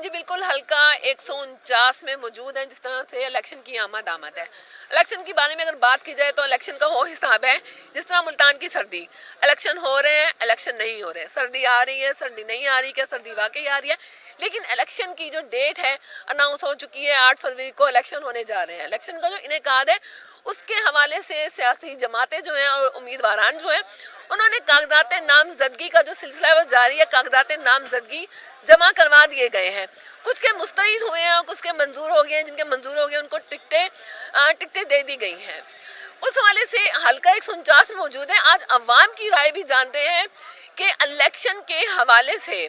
جی بالکل حلقہ 149 میں موجود ہیں. جس طرح سے الیکشن کی آمد ہے. الیکشن کے بارے میں اگر بات کی جائے تو الیکشن کا وہ حساب ہے جس طرح ملتان کی سردی. الیکشن ہو رہے ہیں, الیکشن نہیں ہو رہے. سردی آ رہی ہے, سردی نہیں آ رہی. کیا سردی واقعی آ رہی ہے؟ لیکن الیکشن کی جو ڈیٹ ہے اناؤنس ہو چکی ہے. 8 فروری کو الیکشن ہونے جا رہے ہیں. الیکشن کا جو انعقاد ہے اس کے حوالے سے سیاسی جماعتیں جو ہیں اور امیدواران جو ہیں انہوں نے کاغذات نامزدگی کا جو سلسلہ ہے وہ جاری ہے. کاغذات نامزدگی جمع کروا دیے گئے ہیں. کچھ کے مسترد ہوئے ہیں اور کچھ کے منظور ہو گئے ہیں. جن کے منظور ہو گئے ان کو ٹکٹیں دے دی گئی ہیں. اس حوالے سے حلقہ 149 میں موجود ہے. آج عوام کی رائے بھی جانتے ہیں کہ الیکشن کے حوالے سے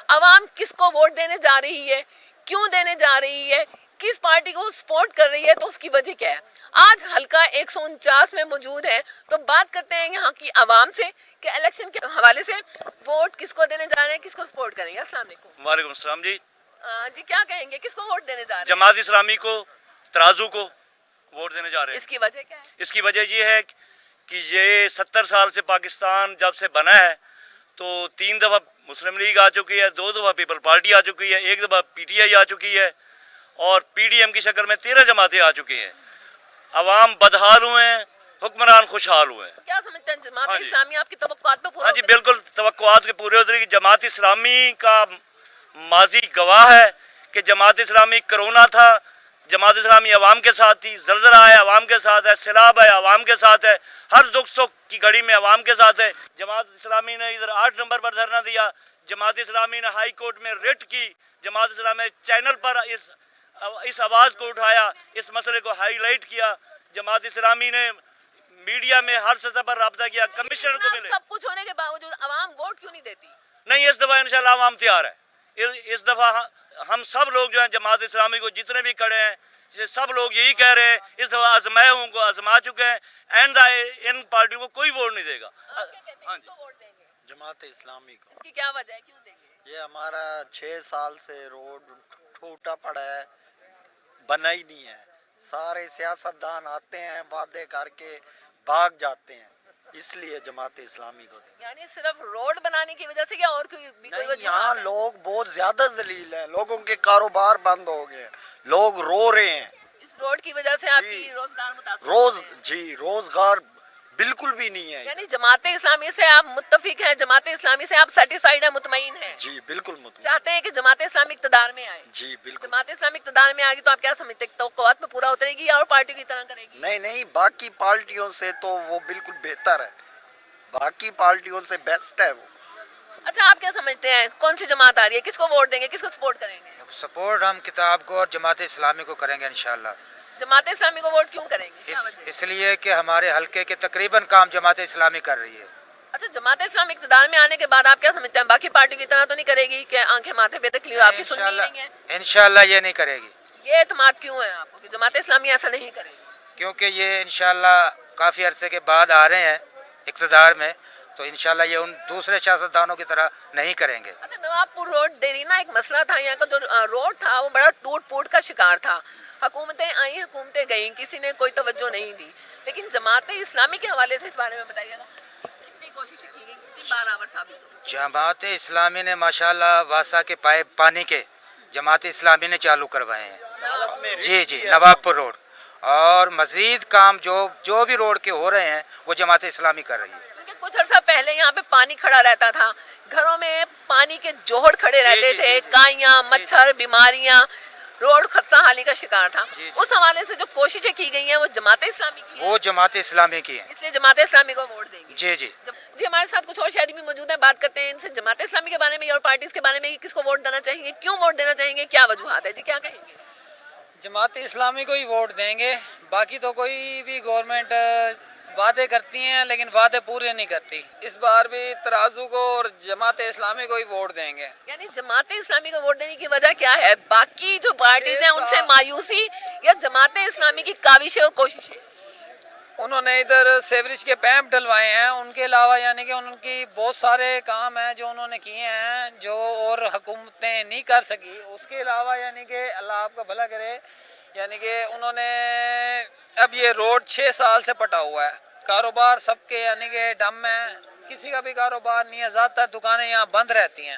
عوام کس کو ووٹ دینے جا رہی ہے, کیوں دینے جا رہی ہے, کس پارٹی کو سپورٹ کر رہی ہے, تو اس کی وجہ کیا ہے. آج حلقہ 149 میں موجود ہے تو بات کرتے ہیں یہاں کی عوام سے کہ الیکشن کے حوالے سے ووٹ کس کو دینے جا رہے ہیں, کس کو سپورٹ کریں گے. السلام علیکم. وعلیکم السلام جی. جی کیا کہیں گے, کس کو ووٹ دینے جا رہے ہیں؟ جماعت اسلامی کو, ترازو کو ووٹ دینے جا رہے ہیں. اس کی وجہ کیا ہے؟ اس کی وجہ یہ ہے کہ یہ 70 سال سے پاکستان جب سے بنا ہے تو 3 دفعہ مسلم لیگ آ چکی ہے, 2 دفعہ پیپل پارٹی آ چکی ہے, 1 دفعہ پی ٹی آئی آ چکی ہے اور پی ڈی ایم کی شکل میں 13 جماعتیں آ چکی ہیں. عوام بدحال ہوئے ہیں, حکمران خوشحال ہوئے ہیں. تو کیا سمجھتے ہیں جماعت اسلامی آپ کی توقعات پہ پورا ہاں جی بالکل توقعات کے پورے اترے. جماعت اسلامی کا ماضی گواہ ہے کہ جماعت اسلامی کرونا تھا, جماعت اسلامی عوام کے ساتھ تھی, زلزلہ ہے عوام کے ساتھ ہے, سیلاب ہے عوام کے ساتھ ہے, ہر دکھ سکھ کی گھڑی میں عوام کے ساتھ ہے. جماعت اسلامی نے ادھر 8 نمبر پر دھرنا دیا, جماعت اسلامی نے ہائی کورٹ میں ریٹ کی, جماعت اسلامی نے چینل پر اس آواز کو اٹھایا, اس مسئلے کو ہائی لائٹ کیا. جماعت اسلامی نے میڈیا میں ہر سطح پر رابطہ کیا, کمشنر کو ملے. سب کچھ ہونے کے باوجود عوام ووٹ کیوں نہیں دیتی؟ نہیں, اس دفعہ انشاءاللہ عوام تیار ہے. اس دفعہ ہم سب لوگ جو ہیں جماعت اسلامی کو جتنے بھی کھڑے ہیں یہ سب لوگ یہی کہہ رہے ہیں اس دفعہ آزمائے ہوں کو آزما چکے ہیں, اینڈ ان پارٹیوں کو کوئی ووٹ نہیں دے گا. کس کو ووٹ دیں گے؟ جماعت اسلامی کو. اس کی کیا وجہ ہے, کیوں دیں گے؟ یہ ہمارا 6 سال سے روڈ ٹوٹا پڑا ہے, بنا ہی نہیں ہے. سارے سیاستدان آتے ہیں وعدے کر کے بھاگ جاتے ہیں, اس لیے جماعت اسلامی کو دیں. یعنی صرف روڈ بنانے کی وجہ سے یا اور کوئی بھی کوئی نہیں, وجہ؟ یہاں لوگ بہت زیادہ ذلیل ہیں, لوگوں کے کاروبار بند ہو گئے ہیں, لوگ رو رہے ہیں. اس روڈ کی وجہ سے آپ کی روزگار متاثر ہو رہے ہیں؟ روزگار بالکل بھی نہیں ہے. یعنی جماعت اسلامی سے آپ متفق ہیں, جماعت اسلامی سے آپ سیٹسفائیڈ ہیں, مطمئن ہیں؟ جی بالکل مطمئن. چاہتے ہیں کہ جماعت اسلامی اقتدار میں آئے؟ جی بالکل. جماعت اسلامی اقتدار میں آئے گی تو آپ کیا سمجھتے ہیں, توقعات پہ پورا اترے گی یا اور پارٹی کی طرح کرے گی؟ نہیں, باقی پارٹیوں سے تو وہ بالکل بہتر ہے, باقی پارٹیوں سے بیسٹ ہے وہ. اچھا آپ کیا سمجھتے ہیں کون سی جماعت آ رہی ہے, کس کو ووٹ دیں گے, کس کو سپورٹ کریں گے؟ سپورٹ ہم کتاب کو اور جماعت اسلامی کو کریں گے انشاءاللہ. جماعت اسلامی کو ووٹ کیوں کریں گے, کیا وجہ ہے؟ اس لیے کہ ہمارے حلقے کے تقریباً کام جماعت اسلامی کر رہی ہے. اچھا جماعت اسلامی اقتدار میں آنے کے بعد آپ کیا سمجھتے ہیں باقی پارٹیوں کی طرح تو نہیں کرے گی کہ آنکھیں ماتھے پہ تکلیف آپ کی سننی ہی نہیں ہے؟ انشاءاللہ یہ نہیں کرے گی. یہ اعتماد کیوں ہے آپ کو کہ جماعت اسلامی ایسا نہیں کرے گی؟ کیونکہ یہ انشاءاللہ کافی عرصے کے بعد آ رہے ہیں اقتدار میں, تو انشاءاللہ یہ ان دوسرے سیاستدانوں کی طرح نہیں کریں گے. اچھا نواب پور روڈ دیرینا ایک مسئلہ تھا, یہاں کا جو روڈ تھا وہ بڑا ٹوٹ پھوٹ کا شکار تھا. حکومتیں آئیں حکومتیں گئیں, کسی نے کوئی توجہ نہیں دی. لیکن جماعت اسلامی کے حوالے سے اس بارے میں بتائیے گا کتنی کوششیں کی گئی, کتنی بار آور ثابت ہو؟ جماعت اسلامی نے ماشاءاللہ واسا کے پائپ پانی کے جماعت اسلامی نے چالو کروائے ہیں. جی نواب پور روڈ, اور مزید کام جو بھی روڈ کے ہو رہے ہیں وہ جماعت اسلامی کر رہی ہے. کیونکہ کچھ عرصہ پہلے یہاں پہ پانی کھڑا رہتا تھا, گھروں میں پانی کے جوہر کھڑے رہتے تھے, کائیاں, مچھر, بیماریاں, روڈ خستہ حالی کا شکار تھا. اس حوالے سے جو کوششیں کی گئی ہیں وہ جماعت اسلامی کی ہیں, وہ جماعت اسلامی کی ہیں, اس لیے جماعت اسلامی کو ووٹ دیں گے. جی جی ہمارے ساتھ کچھ اور شہری بھی موجود ہیں, بات کرتے ہیں ان سے جماعت اسلامی کے بارے میں اور پارٹیز کے بارے میں, کس کو ووٹ دینا چاہیں گے, کیوں ووٹ دینا چاہیں گے, کیا وجوہات ہے. جی کیا کہیں گے؟ جماعت اسلامی کو ہی ووٹ دیں گے. باقی تو کوئی بھی گورنمنٹ وعدے کرتی ہیں لیکن وعدے پورے نہیں کرتی. اس بار بھی ترازو کو اور جماعت اسلامی کو ہی ووٹ دیں گے. یعنی جماعت اسلامی کو ووٹ دینے کی وجہ کیا ہے, باقی جو پارٹیز ہیں ان سے مایوسی یا جماعت اسلامی کی کاوشیں اور کوششیں؟ انہوں نے ادھر سیوریج کے پیپ ڈلوائے ہیں, ان کے علاوہ یعنی کہ ان کی بہت سارے کام ہیں جو انہوں نے کیے ہیں جو اور حکومتیں نہیں کر سکی. اس کے علاوہ یعنی کہ اللہ آپ کا بھلا کرے, یعنی کہ انہوں نے اب یہ روڈ 6 سال سے پٹا ہوا ہے, کاروبار سب کے یعنی کہ ڈم ہے, کسی کا بھی کاروبار نہیں ہے, زیادہ تر دکانیں یہاں بند رہتی ہیں.